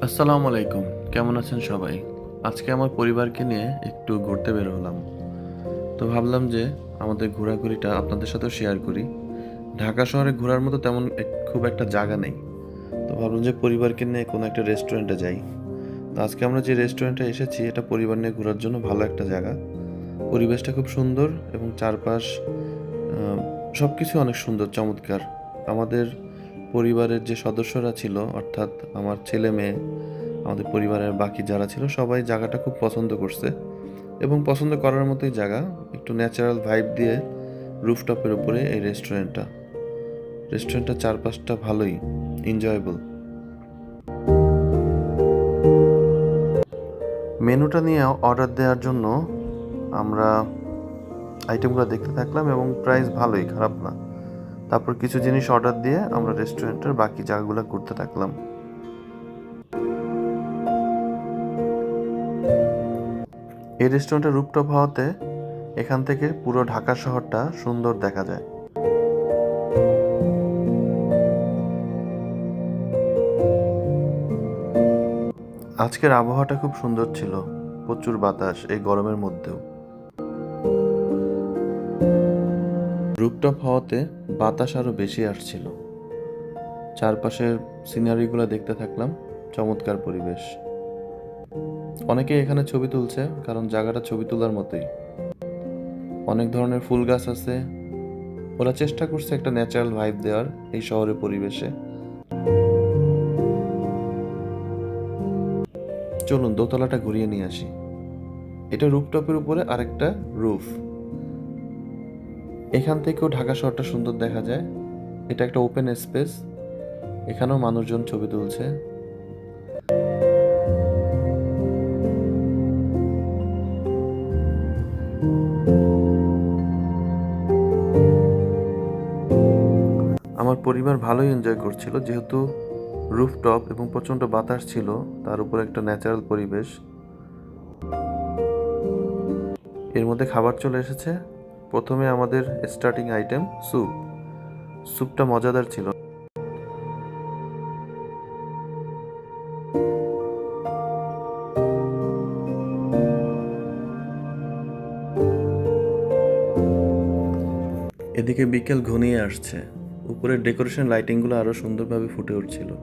আসসালামু আলাইকুম। কেমন আছেন সবাই? আজকে আমার পরিবারকে নিয়ে একটু ঘুরতে বের হলাম। তো ভাবলাম যে আমাদের ঘোরাঘুরিটা আপনাদের সাথেও শেয়ার করি। ঢাকা শহরে ঘোরার মতো তেমন খুব একটা জায়গা নেই। তো ভাবলাম যে পরিবারকে নিয়ে কোনো একটা রেস্টুরেন্টে যাই। তো আজকে আমরা যে রেস্টুরেন্টে এসেছি এটা পরিবার নিয়ে ঘোরার জন্য ভালো একটা জায়গা। পরিবেশটা খুব সুন্দর এবং চারপাশ আ সবকিছু অনেক সুন্দর, চমৎকার। আমাদের পরিবারের যে সদস্যরা ছিল অর্থাৎ আমার ছেলে-মেয়ে, আমাদের পরিবারের বাকি যারা ছিল সবাই জায়গাটা খুব পছন্দ করছে এবং পছন্দ করার মতোই জায়গা। একটু ন্যাচারাল ভাইব দিয়ে রুফটপের উপরে এই রেস্টুরেন্টটা। রেস্টুরেন্টটার চারপাশটা ভালোই এনজয়েবল। মেনুটা নিয়ে অর্ডার দেওয়ার জন্য আমরা আইটেমগুলো দেখতে থাকলাম এবং প্রাইস ভালোই, খারাপ না। তারপর কিছু জিনিস অর্ডার দিয়ে আমরা রেস্টুরেন্টের বাকি জায়গাগুলো ঘুরতে থাকলাম। এই রেস্টুরেন্টের রুফটপ হওয়াতে এখান থেকে পুরো ঢাকা শহরটা সুন্দর দেখা যায়। আজকের আবহাওয়াটা খুব সুন্দর ছিল, প্রচুর বাতাস এই গরমের মধ্যেও। রুফটপ হওয়াতে বাতাস আরো বেশি আসছিল। চারপাশের সিনারিগুলো দেখতে থাকলাম, চমৎকার পরিবেশ। অনেকে এখানে ছবি তুলছে কারণ জায়গাটা ছবি তোলার মতোই। অনেক ধরনের ফুল গাছ আছে। ওরা চেষ্টা করছে একটা ন্যাচারাল ভাইব দেওয়ার এই শহরের পরিবেশে। চলুন দোতলাটা ঘুরিয়ে নিয়ে আসি। এটা রুফটপের উপরে আরেকটা রুফ। এখান থেকেও ঢাকা শহরটা সুন্দর দেখা যায়। এটা একটা ওপেন স্পেস, এখানেও মানুষজন ছবি তুলছে। আমার পরিবার ভালোই এনজয় করছিল, যেহেতু রুফটপ এবং প্রচণ্ড বাতাস ছিল, তার উপর একটা ন্যাচারাল পরিবেশ। এর মধ্যে খাবার চলে এসেছে। প্রথমে আমাদের স্টার্টিং আইটেম স্যুপ। স্যুপটা মজাদার ছিল। এদিকে বিকেল ঘনিয়ে আসছে, উপরের ডেকোরেশন লাইটিংগুলো আরও সুন্দরভাবে ফুটে উঠছিল।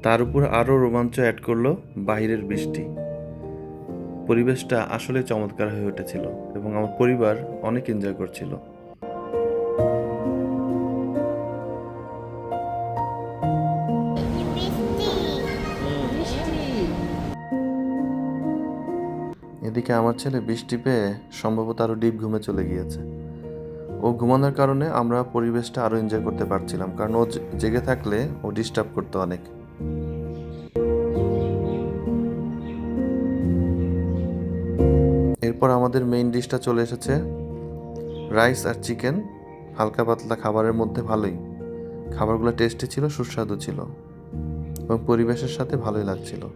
তার উপর আরও রোমাঞ্চ অ্যাড করলো বাইরের বৃষ্টি। পরিবেশটা আসলে চমৎকার হয়ে উঠেছিল এবং আমার পরিবার অনেক এনজয় করছিল। এদিকে আমার ছেলে বৃষ্টি পেয়ে সম্ভবত আরও ডিপ ঘুমে চলে গিয়েছে। ও ঘুমানোর কারণে আমরা পরিবেশটা আরও এনজয় করতে পারছিলাম, কারণ ও জেগে থাকলে ও ডিস্টার্ব করতো অনেক। এরপর আমাদের মেইন ডিশটা চলে এসেছে, রাইস আর চিকেন। হালকা পাতলা খাবারের মধ্যে ভালোই, খাবারগুলো টেস্টি ছিল, সুস্বাদু ছিল এবং পরিবেশের সাথে ভালোই লাগছিল।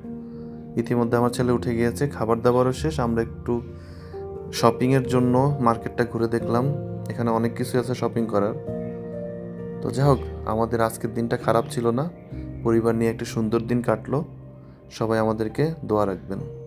ইতিমধ্যে আমার ছেলে উঠে গিয়েছে, খাবার দাবারও শেষ। আমরা একটু শপিংয়ের জন্য মার্কেটটা ঘুরে দেখলাম, এখানে অনেক কিছু আছে শপিং করার। তো যাই হোক, আমাদের আজকের দিনটা খারাপ ছিল না, পরিবার নিয়ে একটা সুন্দর দিন কাটলো। সবাই আমাদেরকে দোয়া রাখবেন।